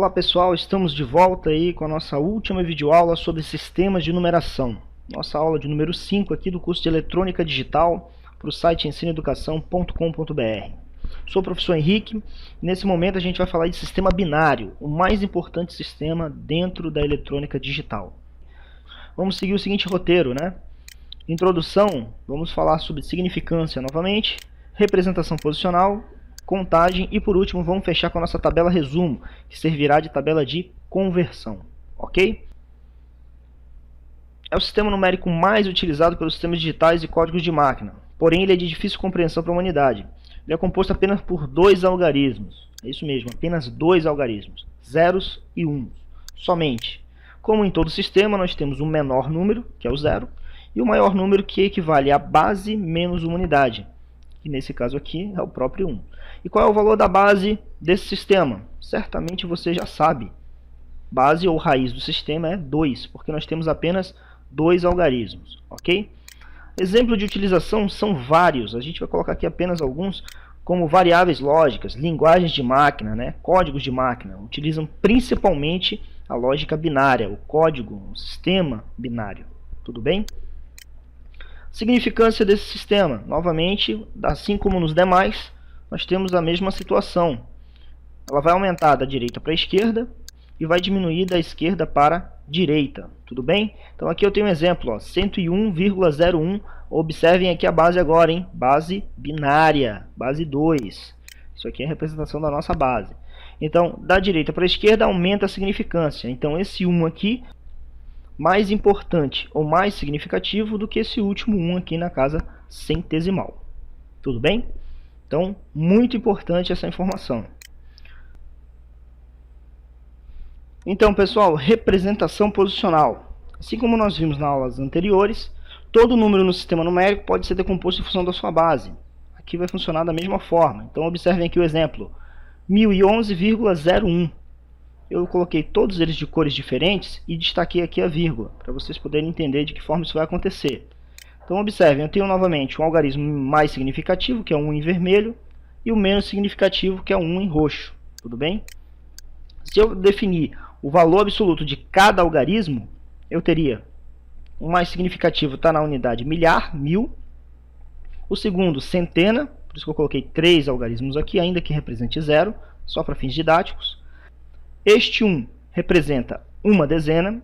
Olá pessoal, estamos de volta aí com a nossa última videoaula sobre sistemas de numeração. Nossa aula de número 5 aqui do curso de Eletrônica Digital para o site ensinoeducação.com.br. Sou o professor Henrique e nesse momento a gente vai falar de sistema binário, o mais importante sistema dentro da eletrônica digital. Vamos seguir o seguinte roteiro, né? Introdução, vamos falar sobre significância novamente, representação posicional, contagem e por último vamos fechar com a nossa tabela resumo, que servirá de tabela de conversão, ok? É o sistema numérico mais utilizado pelos sistemas digitais e códigos de máquina, porém ele é de difícil compreensão para a humanidade. Ele é composto apenas por dois algarismos, é isso mesmo, apenas dois algarismos, zeros e uns, somente. Como em todo sistema, nós temos um menor número, que é o zero, e o maior número que equivale a base menos uma unidade, que nesse caso aqui é o próprio 1. E qual é o valor da base desse sistema? Certamente você já sabe. Base ou raiz do sistema é 2, porque nós temos apenas dois algarismos, ok? Exemplo de utilização são vários, a gente vai colocar aqui apenas alguns, como variáveis lógicas, linguagens de máquina, né? Códigos de máquina, utilizam principalmente a lógica binária, o código, o sistema binário, tudo bem? Significância desse sistema, novamente, assim como nos demais, nós temos a mesma situação. Ela vai aumentar da direita para a esquerda e vai diminuir da esquerda para a direita, tudo bem? Então aqui eu tenho um exemplo, 101,01, observem aqui a base agora, hein? Base binária, base 2, isso aqui é a representação da nossa base. Então, da direita para a esquerda aumenta a significância, então esse 1 aqui mais importante ou mais significativo do que esse último 1 aqui na casa centesimal. Tudo bem? Então, muito importante essa informação. Então, pessoal, representação posicional. Assim como nós vimos nas aulas anteriores, todo número no sistema numérico pode ser decomposto em função da sua base. Aqui vai funcionar da mesma forma. Então, observem aqui o exemplo. 1011,01. Eu coloquei todos eles de cores diferentes e destaquei aqui a vírgula, para vocês poderem entender de que forma isso vai acontecer. Então observem, eu tenho novamente um algarismo mais significativo, que é o 1 em vermelho, e o menos significativo, que é o 1 em roxo. Tudo bem? Se eu definir o valor absoluto de cada algarismo, eu teria o mais significativo está na unidade milhar, 1000, o segundo centena, por isso que eu coloquei 3 algarismos aqui, ainda que represente 0, só para fins didáticos. Este 1 representa uma dezena,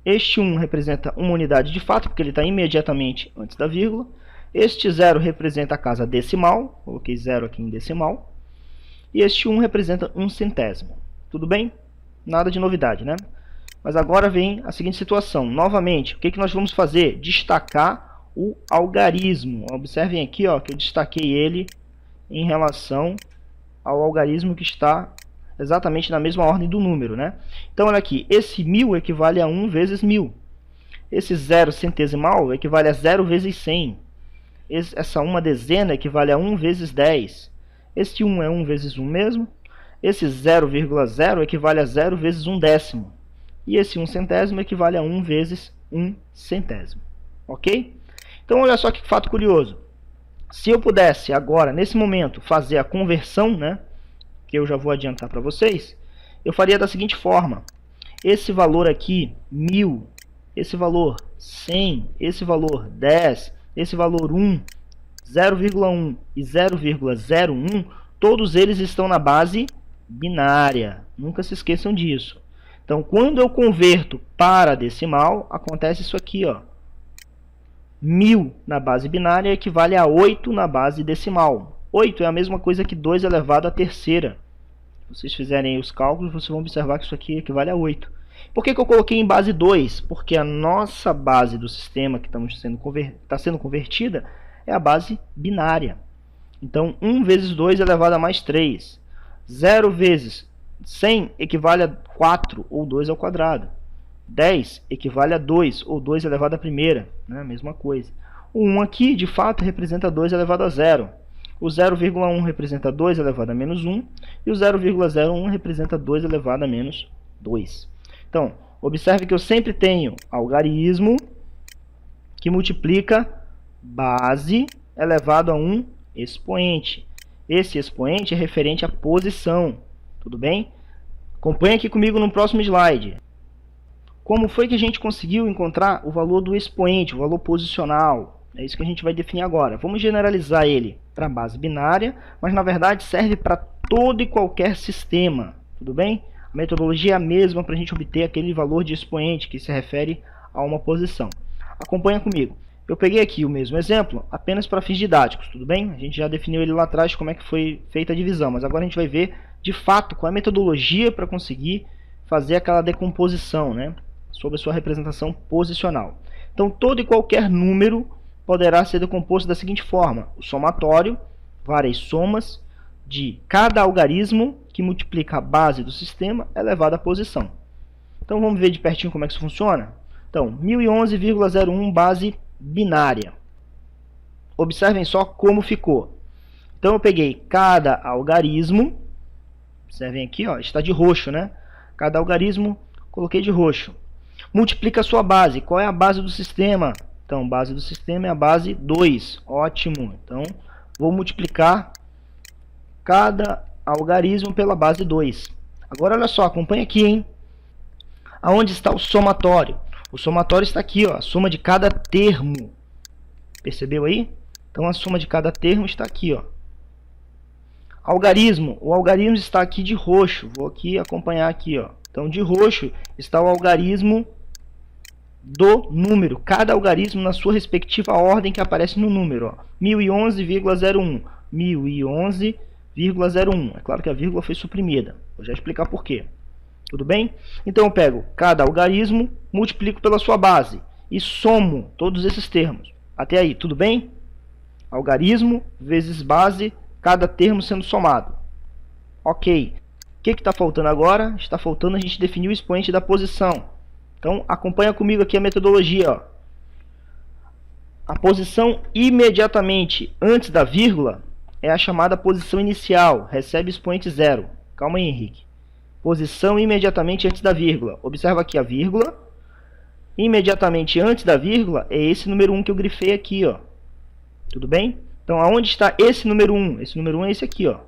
este 1 representa uma unidade de fato, porque ele está imediatamente antes da vírgula, este 0 representa a casa decimal, coloquei 0 aqui em decimal, e este 1 representa um centésimo. Tudo bem? Nada de novidade, né? Mas agora vem a seguinte situação, novamente, o que nós vamos fazer? Destacar o algarismo. Observem aqui que eu destaquei ele em relação ao algarismo que está exatamente na mesma ordem do número, né? Então, olha aqui, esse 1000 equivale a 1 vezes 1000. Esse 0 centesimal equivale a 0 vezes 100. Essa uma dezena equivale a 1 vezes 10. Este 1 é 1 vezes 1 mesmo. Esse 0,0 equivale a 0 vezes 1 décimo. E esse 1 centésimo equivale a 1 vezes 1 centésimo. Ok? Então, olha só que fato curioso. Se eu pudesse agora, nesse momento, fazer a conversão, né? Que eu já vou adiantar para vocês, eu faria da seguinte forma. Esse valor aqui, 1000, esse valor 100, esse valor 10, esse valor 1, 0,1 e 0,01, todos eles estão na base binária. Nunca se esqueçam disso. Então, quando eu converto para decimal, acontece isso aqui, 1000 na base binária equivale a 8 na base decimal. 8 é a mesma coisa que 2 elevado à terceira. Se vocês fizerem os cálculos, vocês vão observar que isso aqui equivale a 8. Por que eu coloquei em base 2? Porque a nossa base do sistema que está sendo convertida é a base binária. Então, 1 vezes 2 elevado a mais 3. 0 vezes 100 equivale a 4, ou 2 ao quadrado. 10 equivale a 2, ou 2 elevado à primeira. Né? Mesma coisa. O 1 aqui, de fato, representa 2 elevado a 0. O 0,1 representa 2 elevado a menos 1 e o 0,01 representa 2 elevado a menos 2. Então, observe que eu sempre tenho algarismo que multiplica base elevado a um expoente. Esse expoente é referente à posição, tudo bem? Acompanhe aqui comigo no próximo slide. Como foi que a gente conseguiu encontrar o valor do expoente, o valor posicional? É isso que a gente vai definir agora. Vamos generalizar ele para a base binária, mas na verdade serve para todo e qualquer sistema, tudo bem? A metodologia é a mesma para a gente obter aquele valor de expoente que se refere a uma posição. Acompanha comigo. Eu peguei aqui o mesmo exemplo apenas para fins didáticos, tudo bem? A gente já definiu ele lá atrás como é que foi feita a divisão, mas agora a gente vai ver de fato qual é a metodologia para conseguir fazer aquela decomposição, né? Sobre a sua representação posicional. Então todo e qualquer número poderá ser decomposto da seguinte forma: o somatório, várias somas de cada algarismo que multiplica a base do sistema elevado à posição. Então vamos ver de pertinho como é que isso funciona? Então, 1011,01 base binária. Observem só como ficou. Então eu peguei cada algarismo, observem aqui, ó, está de roxo, né? Cada algarismo coloquei de roxo. Multiplica a sua base. Qual é a base do sistema? Então, base do sistema é a base 2. Ótimo. Então, vou multiplicar cada algarismo pela base 2. Agora, olha só, acompanha aqui, hein? Aonde está o somatório? O somatório está aqui, ó, a soma de cada termo. Percebeu aí? Então, a soma de cada termo está aqui, ó. Algarismo. O algarismo está aqui de roxo. Vou aqui acompanhar aqui, ó. Então, de roxo está o algarismo do número. Cada algarismo na sua respectiva ordem que aparece no número. 1011,01. 1011,01. É claro que a vírgula foi suprimida. Vou já explicar por quê. Tudo bem? Então eu pego cada algarismo, multiplico pela sua base e somo todos esses termos. Até aí, tudo bem? Algarismo vezes base, cada termo sendo somado. Ok. O que está faltando agora? Está faltando a gente definir o expoente da posição. Então, acompanha comigo aqui a metodologia. Ó. A posição imediatamente antes da vírgula é a chamada posição inicial. Recebe expoente 0. Calma aí, Henrique. Posição imediatamente antes da vírgula. Observa aqui a vírgula. Imediatamente antes da vírgula é esse número 1 que eu grifei aqui. Ó. Tudo bem? Então, aonde está esse número 1? Esse número 1 é esse aqui. Ó.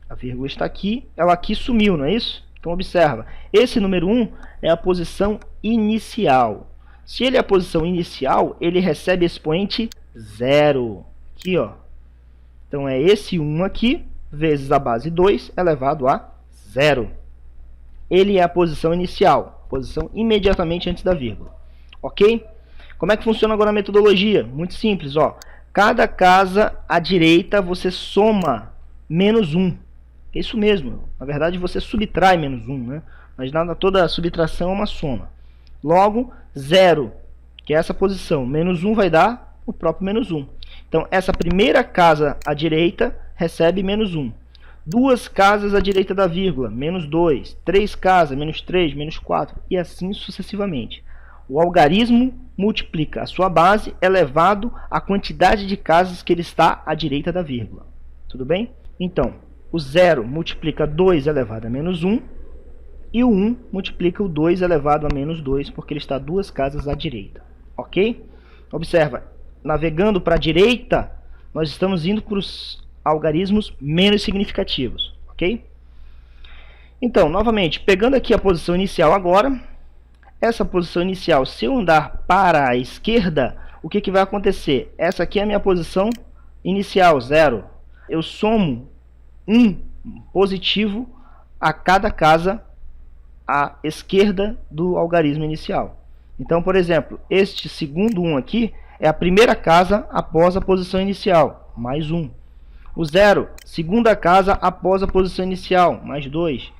A vírgula está aqui. Ela aqui sumiu, não é isso? Então, observa. Esse número 1 é a posição inicial. Se ele é a posição inicial, ele recebe expoente 0. Aqui, ó. Então, é esse 1 aqui, vezes a base 2, elevado a 0. Ele é a posição inicial. Posição imediatamente antes da vírgula. Ok? Como é que funciona agora a metodologia? Muito simples, ó. Cada casa à direita você soma menos 1. É isso mesmo. Na verdade, você subtrai menos 1, né? Mas toda subtração é uma soma. Logo, 0, que é essa posição, menos 1 vai dar o próprio menos 1. Então, essa primeira casa à direita recebe menos 1. Duas casas à direita da vírgula, menos 2. 3 casas, menos 3, menos 4. E assim sucessivamente. O algarismo multiplica a sua base elevado à quantidade de casas que ele está à direita da vírgula. Tudo bem? Então, o 0 multiplica 2 elevado a menos 1. E o 1 multiplica o 2 elevado a menos 2, porque ele está duas casas à direita. Ok? Observa, navegando para a direita, nós estamos indo para os algarismos menos significativos. Ok? Então, novamente, pegando aqui a posição inicial agora, essa posição inicial, se eu andar para a esquerda, o que vai acontecer? Essa aqui é a minha posição inicial, 0. Eu somo 1 positivo a cada casa à esquerda do algarismo inicial. Então, por exemplo, este segundo 1 aqui é a primeira casa após a posição inicial, mais 1. O 0, segunda casa após a posição inicial, mais 2.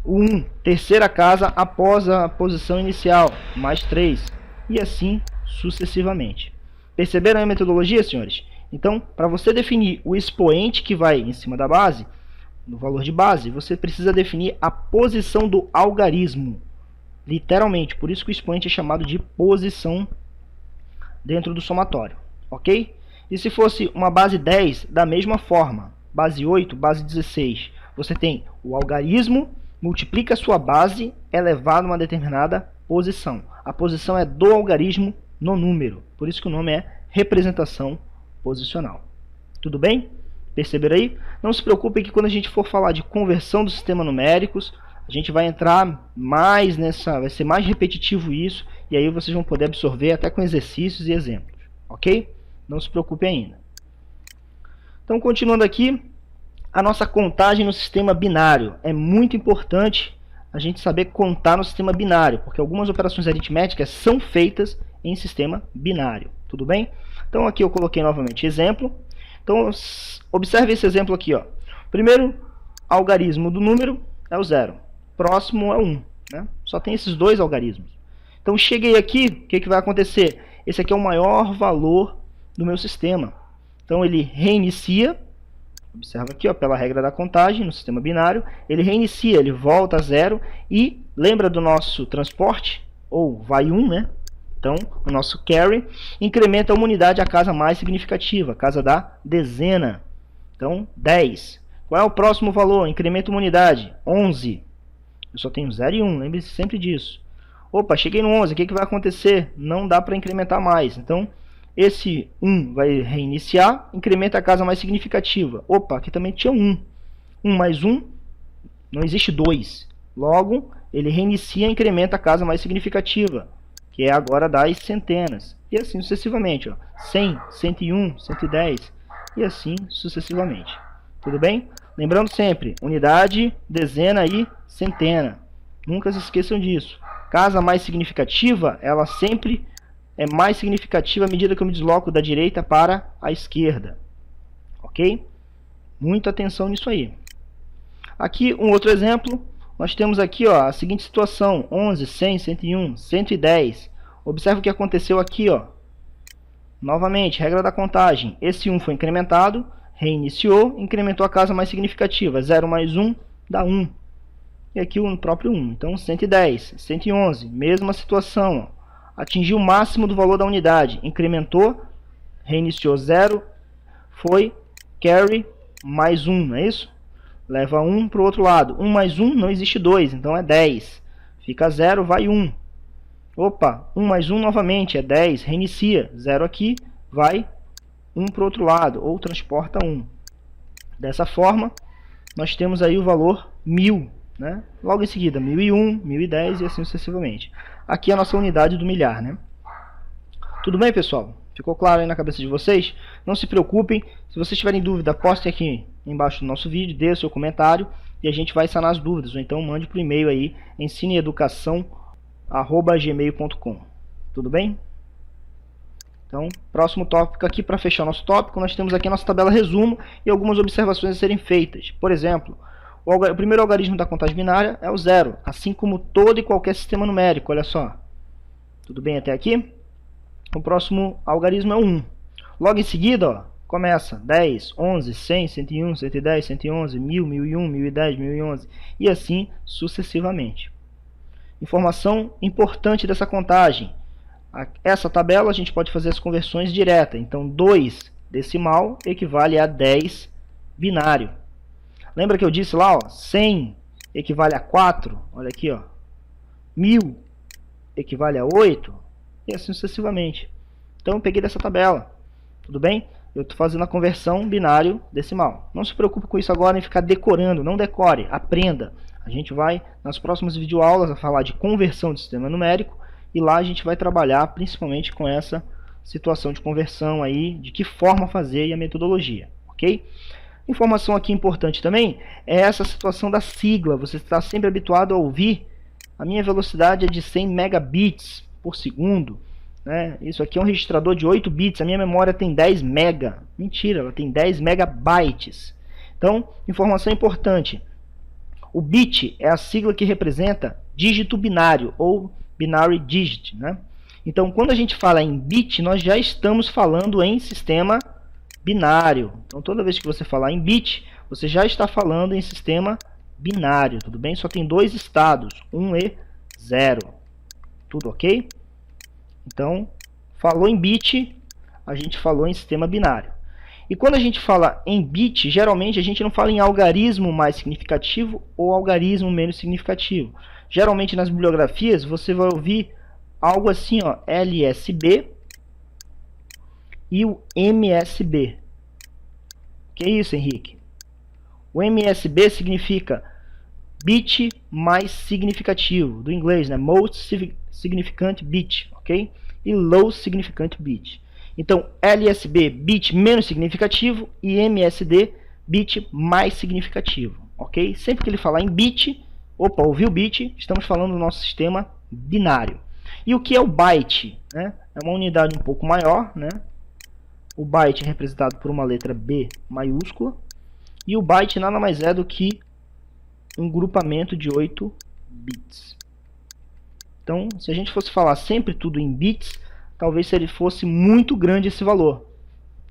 O 1, terceira casa após a posição inicial, mais 3. E assim sucessivamente. Perceberam a metodologia, senhores? Então, para você definir o expoente que vai em cima da base, no valor de base, você precisa definir a posição do algarismo. Literalmente, por isso que o expoente é chamado de posição dentro do somatório. Ok? E se fosse uma base 10, da mesma forma, base 8, base 16, você tem o algarismo, multiplica a sua base elevado a uma determinada posição. A posição é do algarismo no número, por isso que o nome é representação posicional. Tudo bem? Perceberam aí? Não se preocupem que quando a gente for falar de conversão dos sistemas numéricos, a gente vai entrar mais nessa, vai ser mais repetitivo isso, e aí vocês vão poder absorver até com exercícios e exemplos, ok? Não se preocupe ainda. Então, continuando aqui, a nossa contagem no sistema binário. É muito importante a gente saber contar no sistema binário, porque algumas operações aritméticas são feitas em sistema binário, tudo bem? Então, aqui eu coloquei novamente exemplo. Então, observe esse exemplo aqui, ó. Primeiro algarismo do número é o 0. Próximo é o 1. Né? Só tem esses dois algarismos. Então, cheguei aqui, o que vai acontecer? Esse aqui é o maior valor do meu sistema. Então, ele reinicia. Observa aqui, ó, pela regra da contagem, no sistema binário. Ele reinicia, ele volta a 0. E lembra do nosso transporte? Ou vai 1, né? Então, o nosso carry incrementa uma unidade à casa mais significativa, a casa da dezena. Então, 10. Qual é o próximo valor? Incrementa uma unidade, 11. Eu só tenho 0 e 1, lembre-se sempre disso. Opa, cheguei no 11, o que vai acontecer? Não dá para incrementar mais. Então, esse 1 vai reiniciar, incrementa a casa mais significativa. Opa, aqui também tinha 1. 1 mais 1, não existe 2. Logo, ele reinicia e incrementa a casa mais significativa, que é agora das centenas, e assim sucessivamente, ó. 100, 101, 110, e assim sucessivamente. Tudo bem? Lembrando sempre, unidade, dezena e centena. Nunca se esqueçam disso. Casa mais significativa, ela sempre é mais significativa à medida que eu me desloco da direita para a esquerda. Ok? Muita atenção nisso aí. Aqui um outro exemplo. Nós temos aqui, ó, a seguinte situação: 11, 100, 101, 110. Observe o que aconteceu aqui, ó. Novamente, regra da contagem. Esse 1 foi incrementado, reiniciou, incrementou a casa mais significativa. 0 mais 1 dá 1. E aqui o próprio 1. Então, 110, 111, mesma situação. Ó. Atingiu o máximo do valor da unidade. Incrementou, reiniciou 0, foi carry mais 1, não é isso? Leva 1 para o outro lado. 1 mais 1 não existe 2, então é 10. Fica 0, vai 1. Opa, 1 mais 1 novamente é 10. Reinicia. 0 aqui, vai 1 para o outro lado, ou transporta 1. Dessa forma, nós temos aí o valor 1000. Né? Logo em seguida, 1001, 1010 e assim sucessivamente. Aqui é a nossa unidade do milhar. Né? Tudo bem, pessoal? Ficou claro aí na cabeça de vocês? Não se preocupem. Se vocês tiverem dúvida, postem aqui embaixo do nosso vídeo, dê o seu comentário e a gente vai sanar as dúvidas. Ou então mande por e-mail aí, ensineeducação@gmail.com. Tudo bem? Então, próximo tópico aqui, para fechar nosso tópico, nós temos aqui a nossa tabela resumo e algumas observações a serem feitas. Por exemplo, o primeiro algarismo da contagem binária é o 0, assim como todo e qualquer sistema numérico, olha só. Tudo bem até aqui? O próximo algarismo é o 1. Logo em seguida, ó, começa 10, 11, 100, 101, 110, 111, 1000, 1001, 1010, 1011 e assim sucessivamente. Informação importante dessa contagem. Essa tabela a gente pode fazer as conversões diretas. Então, 2 decimal equivale a 10 binário. Lembra que eu disse lá, ó, 100 equivale a 4? Olha aqui, ó. 1000 equivale a 8? E assim sucessivamente. Então eu peguei dessa tabela. Tudo bem? Eu estou fazendo a conversão binário decimal. Não se preocupe com isso agora em ficar decorando. Não decore, aprenda. A gente vai, nas próximas videoaulas, a falar de conversão de sistema numérico. E lá a gente vai trabalhar principalmente com essa situação de conversão aí, de que forma fazer e a metodologia. Ok? Informação aqui importante também é essa situação da sigla. Você está sempre habituado a ouvir. A minha velocidade é de 100 megabits por segundo. Né? Isso aqui é um registrador de 8 bits. A minha memória tem 10 mega. Mentira, ela tem 10 megabytes. Então, informação importante. O bit é a sigla que representa dígito binário ou binary digit. Né? Então, quando a gente fala em bit, nós já estamos falando em sistema binário. Então, toda vez que você falar em bit, você já está falando em sistema binário. Tudo bem? Só tem dois estados, 1 e 0. Tudo ok? Então, falou em bit, a gente falou em sistema binário. E quando a gente fala em bit, geralmente a gente não fala em algarismo mais significativo ou algarismo menos significativo. Geralmente nas bibliografias você vai ouvir algo assim, ó, LSB e o MSB. Que é isso, Henrique? O MSB significa bit mais significativo, do inglês, né? Most significant bit, ok? E low significant bit. Então, LSB, bit menos significativo, e MSD, bit mais significativo, ok? Sempre que ele falar em bit, opa, ouviu bit, estamos falando do nosso sistema binário. E o que é o byte? Né? É uma unidade um pouco maior, né? O byte é representado por uma letra B maiúscula, e o byte nada mais é do que um grupamento de 8 bits. Então, se a gente fosse falar sempre tudo em bits, talvez se ele fosse muito grande esse valor.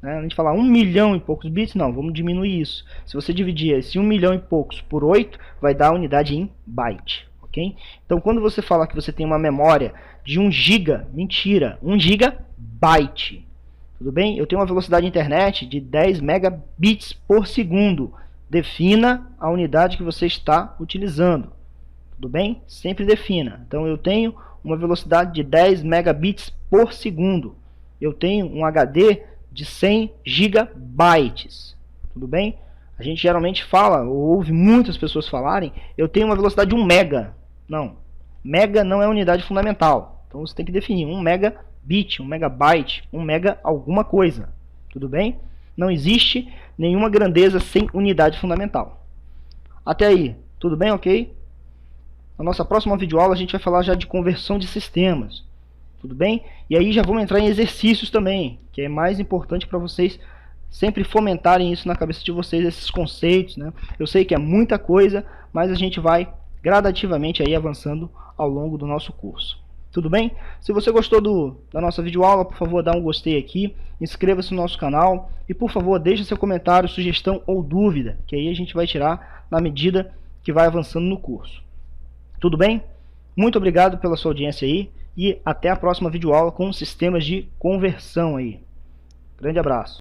Né? A gente falar 1 milhão e poucos bits, não, vamos diminuir isso. Se você dividir esse 1 milhão e poucos por 8, vai dar a unidade em byte. Okay? Então, quando você fala que você tem uma memória de 1 giga, mentira, 1 gigabyte. Tudo bem? Eu tenho uma velocidade de internet de 10 megabits por segundo. Defina a unidade que você está utilizando. Tudo bem? Sempre defina. Então, eu tenho uma velocidade de 10 megabits por segundo. Eu tenho um HD de 100 gigabytes. Tudo bem? A gente geralmente fala, ou ouve muitas pessoas falarem, eu tenho uma velocidade de 1 mega. Não. Mega não é unidade fundamental. Então, você tem que definir 1 megabit, 1 megabyte, 1 mega alguma coisa. Tudo bem? Não existe nenhuma grandeza sem unidade fundamental. Até aí, tudo bem, ok? Na nossa próxima videoaula a gente vai falar já de conversão de sistemas. Tudo bem? E aí já vamos entrar em exercícios também, que é mais importante para vocês sempre fomentarem isso na cabeça de vocês, esses conceitos, né? Eu sei que é muita coisa, mas a gente vai gradativamente aí avançando ao longo do nosso curso. Tudo bem? Se você gostou da nossa videoaula, por favor, dá um gostei aqui, inscreva-se no nosso canal e, por favor, deixe seu comentário, sugestão ou dúvida, que aí a gente vai tirar na medida que vai avançando no curso. Tudo bem? Muito obrigado pela sua audiência aí e até a próxima videoaula com sistemas de conversão aí. Grande abraço.